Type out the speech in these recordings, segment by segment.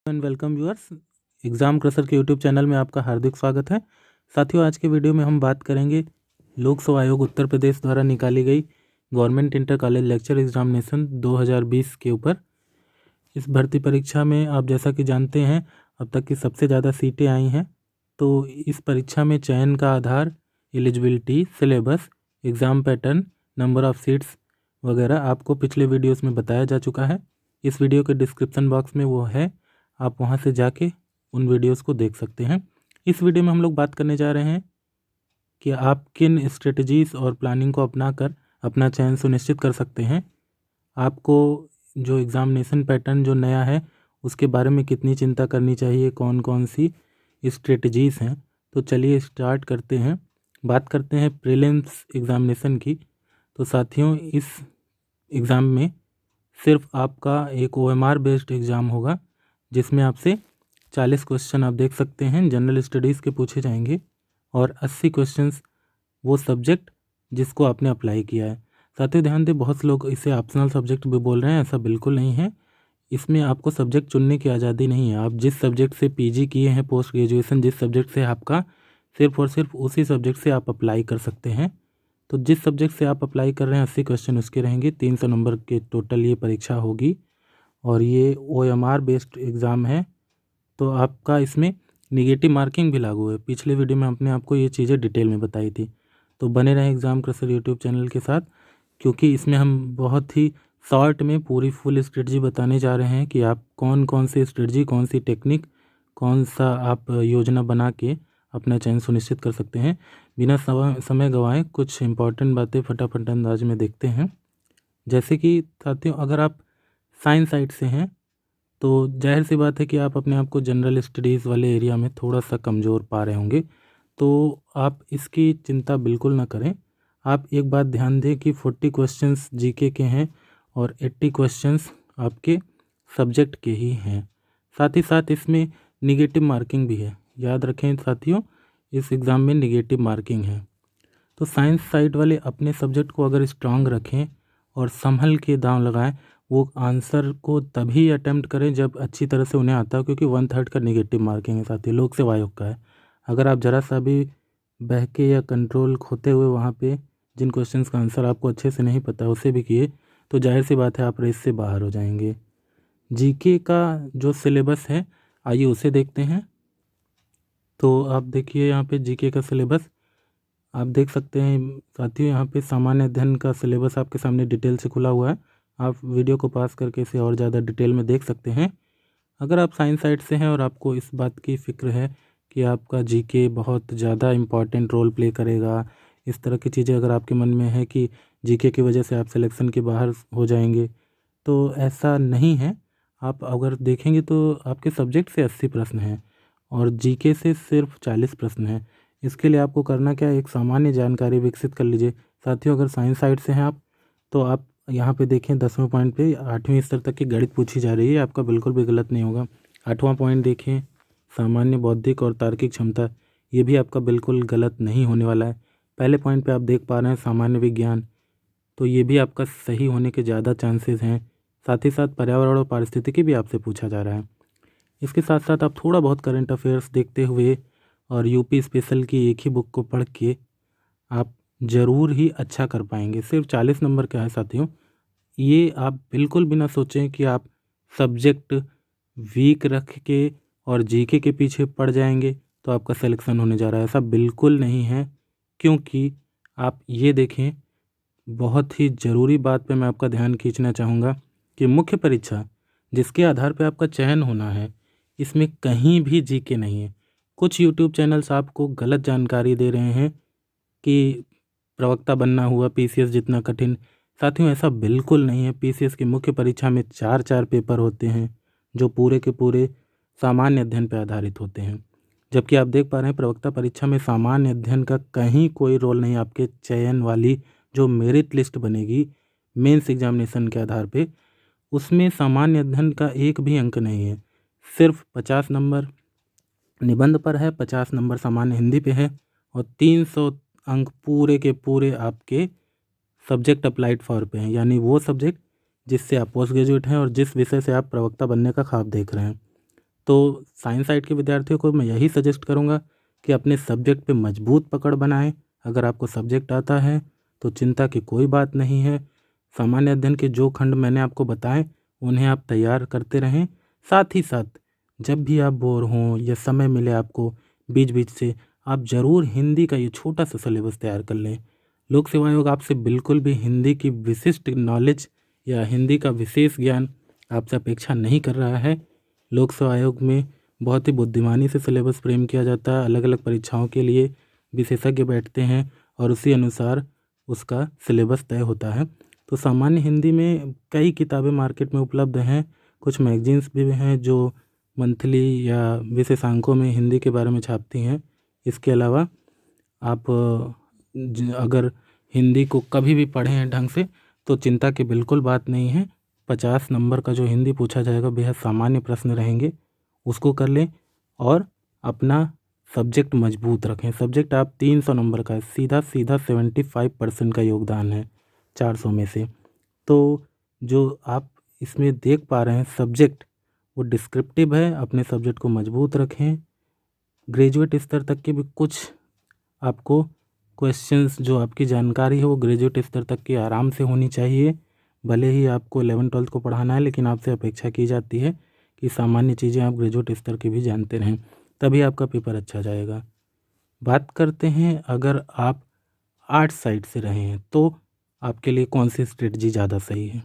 And welcome viewers. Exam crusher के YouTube channel में आपका हार्दिक स्वागत है। साथियों, आज के वीडियो में हम बात करेंगे लोक सेवा आयोग उत्तर प्रदेश द्वारा निकाली गई government inter college lecture examination 2020 के ऊपर। इस भर्ती परीक्षा में आप जैसा कि जानते हैं, अब तक की सबसे ज़्यादा सीटें आई हैं। तो इस परीक्षा में चयन का आधार, eligibility, syllabus, exam pattern, number of seats वगैरह आपको पिछले वीडियोस में बताया जा चुका है। इस वीडियो के डिस्क्रिप्शन बॉक्स में वो है, आप वहां से जाके उन वीडियोस को देख सकते हैं। इस वीडियो में हम लोग बात करने जा रहे हैं कि आप किन स्ट्रेटजीज़ और प्लानिंग को अपनाकर अपना चयन सुनिश्चित कर सकते हैं। आपको जो एग्ज़ामिनेशन पैटर्न जो नया है उसके बारे में कितनी चिंता करनी चाहिए, कौन कौन सी स्ट्रेटजीज़ हैं। तो चलिए स्टार्ट करते हैं। बात करते हैं प्रीलिम्स एग्ज़ामिनेशन की। तो साथियों, इस एग्ज़ाम में सिर्फ आपका एक OMR बेस्ड एग्ज़ाम होगा, जिसमें आपसे 40 क्वेश्चन आप देख सकते हैं जनरल स्टडीज़ के पूछे जाएंगे और 80 क्वेश्चंस वो सब्जेक्ट जिसको आपने अप्लाई किया है। साथियों ध्यान दें, बहुत से लोग इसे ऑप्शनल सब्जेक्ट भी बोल रहे हैं, ऐसा बिल्कुल नहीं है। इसमें आपको सब्जेक्ट चुनने की आज़ादी नहीं है। आप जिस सब्जेक्ट से PG किए हैं, पोस्ट ग्रेजुएशन जिस सब्जेक्ट से आपका, सिर्फ और सिर्फ उसी सब्जेक्ट से आप अप्लाई कर सकते हैं। तो जिस सब्जेक्ट से आप अप्लाई कर रहे हैं 80 क्वेश्चन उसके रहेंगे। 300 नंबर के टोटल ये परीक्षा होगी और ये OMR बेस्ड एग्ज़ाम है। तो आपका इसमें निगेटिव मार्किंग भी लागू है। पिछले वीडियो में आपने आपको ये चीज़ें डिटेल में बताई थी। तो बने रहें एग्ज़ाम क्रशर यूट्यूब चैनल के साथ, क्योंकि इसमें हम बहुत ही शॉर्ट में पूरी फुल स्ट्रेटजी बताने जा रहे हैं कि आप कौन कौन सी स्ट्रेटजी, कौन सी टेक्निक, कौन सा आप योजना बना के अपना चयन सुनिश्चित कर सकते हैं। बिना समय गंवाए कुछ इंपॉर्टेंट बातें फटाफट अंदाज में देखते हैं। जैसे कि साथियों, अगर आप साइंस साइड से हैं तो जाहिर सी बात है कि आप अपने आप को जनरल स्टडीज़ वाले एरिया में थोड़ा सा कमज़ोर पा रहे होंगे। तो आप इसकी चिंता बिल्कुल ना करें। आप एक बात ध्यान दें कि 40 क्वेश्चंस GK के हैं और 80 क्वेश्चंस आपके सब्जेक्ट के ही हैं। साथ ही साथ इसमें निगेटिव मार्किंग भी है। याद रखें साथियों, इस एग्ज़ाम में निगेटिव मार्किंग है। तो साइंस साइड वाले अपने सब्जेक्ट को अगर स्ट्रांग रखें और संभल के दांव लगाएं, वो आंसर को तभी अटेम्प्ट करें जब अच्छी तरह से उन्हें आता हो, क्योंकि 1/3 का निगेटिव मार्किंग है साथियों, लोक सेवा आयोग का है। अगर आप ज़रा सा भी बहके या कंट्रोल खोते हुए वहाँ पे जिन क्वेश्चंस का आंसर आपको अच्छे से नहीं पता उसे भी किए, तो जाहिर सी बात है आप रेस से बाहर हो जाएंगे। GK का जो सिलेबस है, आइए उसे देखते हैं। तो आप देखिए यहाँ पे GK का सिलेबस आप देख सकते हैं साथियों। यहाँ पे सामान्य अध्ययन का सिलेबस आपके सामने डिटेल से खुला हुआ है। आप वीडियो को पास करके इसे और ज़्यादा डिटेल में देख सकते हैं। अगर आप साइंस साइड से हैं और आपको इस बात की फ़िक्र है कि आपका GK बहुत ज़्यादा इम्पॉर्टेंट रोल प्ले करेगा, इस तरह की चीज़ें अगर आपके मन में है कि GK की वजह से आप सिलेक्शन के बाहर हो जाएंगे, तो ऐसा नहीं है। आप अगर देखेंगे तो आपके सब्जेक्ट से 80 प्रश्न हैं और GK से सिर्फ 40 प्रश्न हैं। इसके लिए आपको करना क्या है, एक सामान्य जानकारी विकसित कर लीजिए। साथियों, अगर साइंस साइड से हैं आप, तो आप यहाँ पे देखें 10वें पॉइंट पे 8वीं स्तर तक की गणित पूछी जा रही है। आपका बिल्कुल भी गलत नहीं होगा। 8वां पॉइंट देखें, सामान्य बौद्धिक और तार्किक क्षमता, ये भी आपका बिल्कुल गलत नहीं होने वाला है। पहले पॉइंट पे आप देख पा रहे हैं सामान्य विज्ञान, तो ये भी आपका सही होने के ज़्यादा चांसेस हैं। साथ ही साथ पर्यावरण और पारिस्थितिकी भी आपसे पूछा जा रहा है। इसके साथ साथ आप थोड़ा बहुत करंट अफेयर्स देखते हुए और UP स्पेशल की एक ही बुक को पढ़ के आप ज़रूर ही अच्छा कर पाएंगे। सिर्फ 40 नंबर का है साथियों। ये आप बिल्कुल भी ना सोचें कि आप सब्जेक्ट वीक रख के और GK के पीछे पड़ जाएंगे तो आपका सिलेक्शन होने जा रहा है। ऐसा बिल्कुल नहीं है, क्योंकि आप ये देखें, बहुत ही ज़रूरी बात पे मैं आपका ध्यान खींचना चाहूँगा कि मुख्य परीक्षा जिसके आधार पे आपका चयन होना है, इसमें कहीं भी GK नहीं है। कुछ यूट्यूब चैनल्स आपको गलत जानकारी दे रहे हैं कि प्रवक्ता बनना हुआ PCS जितना कठिन। साथियों, ऐसा बिल्कुल नहीं है। PCS की मुख्य परीक्षा में 4-4 पेपर होते हैं जो पूरे के पूरे सामान्य अध्ययन पर आधारित होते हैं, जबकि आप देख पा रहे हैं प्रवक्ता परीक्षा में सामान्य अध्ययन का कहीं कोई रोल नहीं। आपके चयन वाली जो मेरिट लिस्ट बनेगी मेंस एग्जामिनेशन के आधार पे, उसमें सामान्य अध्ययन का एक भी अंक नहीं है। सिर्फ 50 नंबर निबंध पर है, 50 नंबर सामान्य हिंदी पे है और 300 अंक पूरे के पूरे आपके सब्जेक्ट अप्लाइड फॉर पे हैं, यानी वो सब्जेक्ट जिससे आप पोस्ट ग्रेजुएट हैं और जिस विषय से आप प्रवक्ता बनने का ख्वाब देख रहे हैं। तो साइंस साइड के विद्यार्थियों को मैं यही सजेस्ट करूँगा कि अपने सब्जेक्ट पे मजबूत पकड़ बनाएं। अगर आपको सब्जेक्ट आता है तो चिंता की कोई बात नहीं है। सामान्य अध्ययन के जो खंड मैंने आपको बताए उन्हें आप तैयार करते रहें। साथ ही साथ जब भी आप बोर हों या समय मिले आपको बीच बीच से, आप ज़रूर हिंदी का ये छोटा सा सिलेबस तैयार कर लें। लोक सेवा आयोग आपसे बिल्कुल भी हिंदी की विशिष्ट नॉलेज या हिंदी का विशेष ज्ञान आपसे अपेक्षा नहीं कर रहा है। लोक सेवा आयोग में बहुत ही बुद्धिमानी से सिलेबस फ्रेम किया जाता है। अलग अलग परीक्षाओं के लिए विशेषज्ञ बैठते हैं और उसी अनुसार उसका सिलेबस तय होता है। तो सामान्य हिंदी में कई किताबें मार्केट में उपलब्ध हैं। कुछ मैगजीन्स भी हैं जो मंथली या विशेषांकों में हिंदी के बारे में छापती हैं। इसके अलावा आप अगर हिंदी को कभी भी पढ़े हैं ढंग से तो चिंता की बिल्कुल बात नहीं है। 50 नंबर का जो हिंदी पूछा जाएगा बेहद सामान्य प्रश्न रहेंगे, उसको कर लें और अपना सब्जेक्ट मजबूत रखें। सब्जेक्ट आप 300 नंबर का है, सीधा सीधा 75% का योगदान है 400 में से। तो जो आप इसमें देख पा रहे हैं सब्जेक्ट वो डिस्क्रिप्टिव है। अपने सब्जेक्ट को मजबूत रखें। ग्रेजुएट स्तर तक के भी कुछ आपको क्वेश्चंस जो आपकी जानकारी है वो ग्रेजुएट स्तर तक की आराम से होनी चाहिए। भले ही आपको 11वीं-12वीं को पढ़ाना है, लेकिन आपसे अपेक्षा की जाती है कि सामान्य चीज़ें आप ग्रेजुएट स्तर की भी जानते रहें, तभी आपका पेपर अच्छा जाएगा। बात करते हैं अगर आप आर्ट्स साइड से रहे हैं तो आपके लिए कौन सी स्ट्रेटजी ज़्यादा सही है।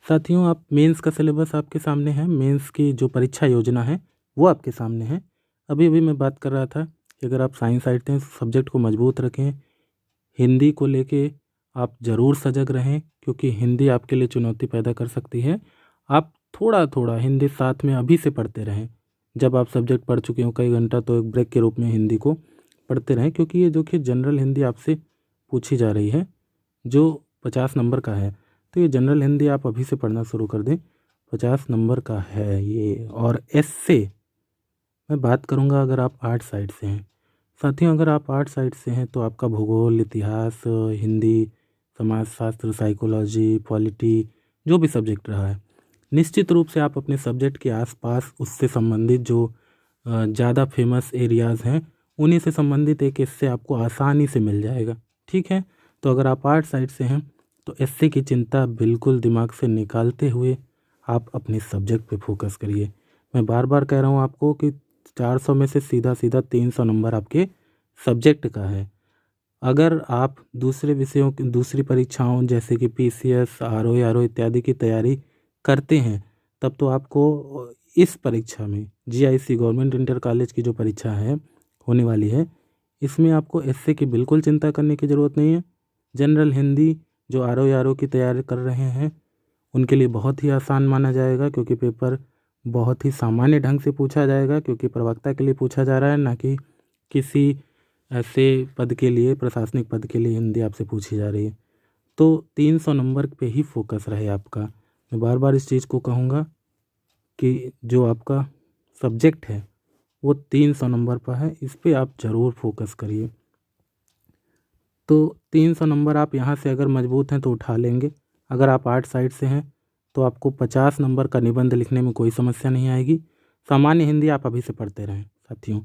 साथियों, आप मेंस का सिलेबस आपके सामने है। मेंस की जो परीक्षा योजना है वो आपके सामने है। अभी अभी मैं बात कर रहा था कि अगर आप साइंस साइड से सब्जेक्ट को मजबूत रखें, हिंदी को लेके आप ज़रूर सजग रहें, क्योंकि हिंदी आपके लिए चुनौती पैदा कर सकती है। आप थोड़ा थोड़ा हिंदी साथ में अभी से पढ़ते रहें। जब आप सब्जेक्ट पढ़ चुके हो कई घंटा तो एक ब्रेक के रूप में हिंदी को पढ़ते रहें, क्योंकि ये देखिए जनरल हिंदी आपसे पूछी जा रही है जो 50 नंबर का है। तो ये जनरल हिंदी आप अभी से पढ़ना शुरू कर दें, 50 नंबर का है ये। और एस्से मैं बात करूँगा अगर आप आर्ट साइड से हैं। साथियों, अगर आप आर्ट साइड से हैं तो आपका भूगोल, इतिहास, हिंदी, समाजशास्त्र, साइकोलॉजी, पॉलिटी जो भी सब्जेक्ट रहा है, निश्चित रूप से आप अपने सब्जेक्ट के आसपास उससे संबंधित जो ज़्यादा फेमस एरियाज़ हैं उन्हीं से संबंधित एक एस्से आपको आसानी से मिल जाएगा। ठीक है, तो अगर आप आर्ट साइड से हैं तो एस्से की चिंता बिल्कुल दिमाग से निकालते हुए आप अपने सब्जेक्ट पे फोकस करिए। मैं बार बार कह रहा हूँ आपको कि 400 में से सीधा सीधा 300 नंबर आपके सब्जेक्ट का है। अगर आप दूसरे विषयों की दूसरी परीक्षाओं जैसे कि पीसीएस, आरओ इत्यादि की तैयारी करते हैं, तब तो आपको इस परीक्षा में जीआईसी गवर्नमेंट इंटर कॉलेज की जो परीक्षा है होने वाली है, इसमें आपको एस्से की बिल्कुल चिंता करने की ज़रूरत नहीं है। जनरल हिंदी जो आरओ की तैयारी कर रहे हैं उनके लिए बहुत ही आसान माना जाएगा, क्योंकि पेपर बहुत ही सामान्य ढंग से पूछा जाएगा, क्योंकि प्रवक्ता के लिए पूछा जा रहा है, ना कि किसी ऐसे पद के लिए, प्रशासनिक पद के लिए हिंदी आपसे पूछी जा रही है। तो 300 नंबर पे ही फोकस रहे आपका। मैं बार बार इस चीज़ को कहूँगा कि जो आपका सब्जेक्ट है वो 300 नंबर पर है, इस पे आप ज़रूर फोकस करिए। तो 300 नंबर आप यहाँ से अगर मजबूत हैं तो उठा लेंगे। अगर आप आर्ट साइड से हैं तो आपको 50 नंबर का निबंध लिखने में कोई समस्या नहीं आएगी। सामान्य हिंदी आप अभी से पढ़ते रहें साथियों।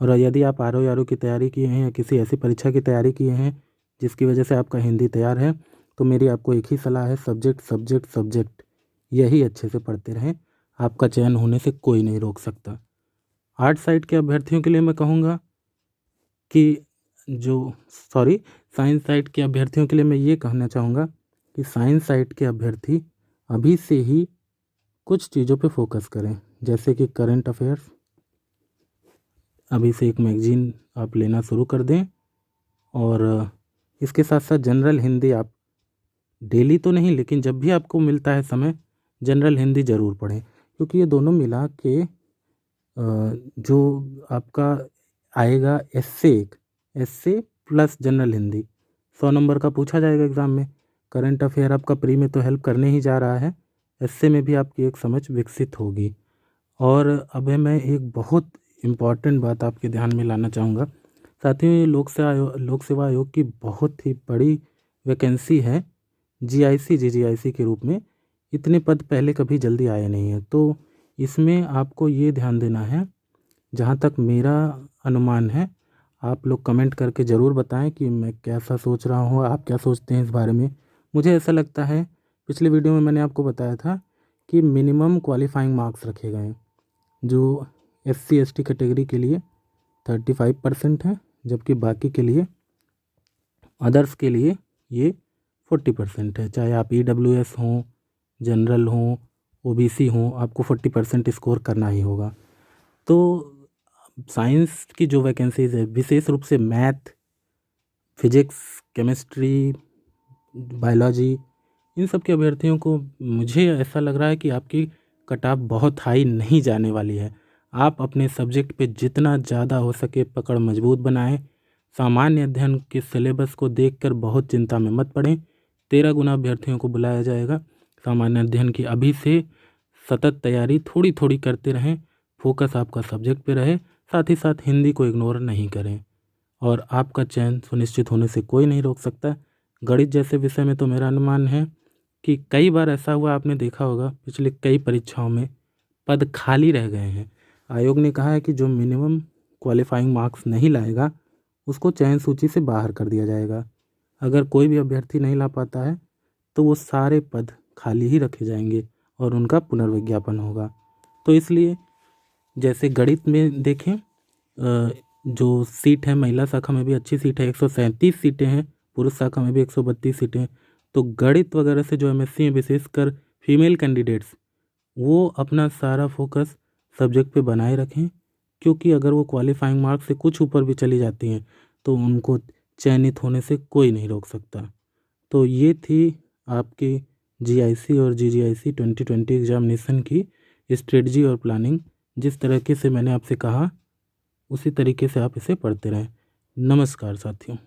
और यदि आप आरओ की तैयारी किए हैं या किसी ऐसी परीक्षा की तैयारी किए हैं जिसकी वजह से आपका हिंदी तैयार है, तो मेरी आपको एक ही सलाह है, सब्जेक्ट सब्जेक्ट सब्जेक्ट यही अच्छे से पढ़ते रहें। आपका चयन होने से कोई नहीं रोक सकता। आर्ट साइड के अभ्यर्थियों के लिए मैं कहूँगा कि साइंस साइड के अभ्यर्थियों के लिए मैं ये कहना चाहूँगा कि साइंस साइड के अभ्यर्थी अभी से ही कुछ चीज़ों पे फोकस करें, जैसे कि करंट अफेयर्स। अभी से एक मैगजीन आप लेना शुरू कर दें, और इसके साथ साथ जनरल हिंदी आप डेली तो नहीं लेकिन जब भी आपको मिलता है समय जनरल हिंदी ज़रूर पढ़ें, क्योंकि ये दोनों मिला के जो आपका आएगा एस्से प्लस जनरल हिंदी 100 नंबर का पूछा जाएगा एग्ज़ाम में। करंट अफेयर आपका प्री में तो हेल्प करने ही जा रहा है, एस्से में भी आपकी एक समझ विकसित होगी। और अब मैं एक बहुत इम्पॉर्टेंट बात आपके ध्यान में लाना चाहूँगा। साथियों, ये लोक सेवा आयोग की बहुत ही बड़ी वैकेंसी है जीआईसी जीजीआईसी के रूप में। इतने पद पहले कभी जल्दी आए नहीं हैं, तो इसमें आपको ये ध्यान देना है, जहाँ तक मेरा अनुमान है, आप लोग कमेंट करके ज़रूर बताएं कि मैं कैसा सोच रहा हूँ, आप क्या सोचते हैं इस बारे में। मुझे ऐसा लगता है, पिछले वीडियो में मैंने आपको बताया था कि मिनिमम क्वालिफाइंग मार्क्स रखे गए हैं, जो SC ST कैटेगरी के लिए 35% है, जबकि बाकी के लिए, अदर्स के लिए ये 40% है। चाहे आप EWS हों, जनरल हों, OBC हों, आपको 40% स्कोर करना ही होगा। तो साइंस की जो वैकेंसीज़ है, विशेष रूप से मैथ, फिजिक्स, केमिस्ट्री, बायोलॉजी, इन सब के अभ्यर्थियों को मुझे ऐसा लग रहा है कि आपकी कट ऑफ बहुत हाई नहीं जाने वाली है। आप अपने सब्जेक्ट पे जितना ज़्यादा हो सके पकड़ मजबूत बनाएं। सामान्य अध्ययन के सिलेबस को देखकर बहुत चिंता में मत पड़ें। 13 गुना अभ्यर्थियों को बुलाया जाएगा। सामान्य अध्ययन की अभी से सतत तैयारी थोड़ी थोड़ी करते रहें। फोकस आपका सब्जेक्ट पे रहे, साथ ही साथ हिंदी को इग्नोर नहीं करें, और आपका चयन सुनिश्चित होने से कोई नहीं रोक सकता। गणित जैसे विषय में तो मेरा अनुमान है कि कई बार ऐसा हुआ, आपने देखा होगा पिछले कई परीक्षाओं में पद खाली रह गए हैं। आयोग ने कहा है कि जो मिनिमम क्वालिफाइंग मार्क्स नहीं लाएगा उसको चयन सूची से बाहर कर दिया जाएगा। अगर कोई भी अभ्यर्थी नहीं ला पाता है तो वो सारे पद खाली ही रखे जाएंगे और उनका पुनर्विज्ञापन होगा। तो इसलिए जैसे गणित में देखें, जो सीट है महिला शाखा में भी अच्छी सीट है, 137 सीटें हैं, पुरुष शाखा में भी 132 सीटें। तो गणित वगैरह से जो MSc में विशेषकर फीमेल कैंडिडेट्स, वो अपना सारा फोकस सब्जेक्ट पे बनाए रखें, क्योंकि अगर वो क्वालिफाइंग मार्क से कुछ ऊपर भी चली जाती हैं तो उनको चयनित होने से कोई नहीं रोक सकता। तो ये थी आपकी GIC और GGIC 2020 एग्जामिनेशन की स्ट्रेटजी और प्लानिंग। जिस तरीके से मैंने आपसे कहा उसी तरीके से आप इसे पढ़ते रहें। नमस्कार साथियों।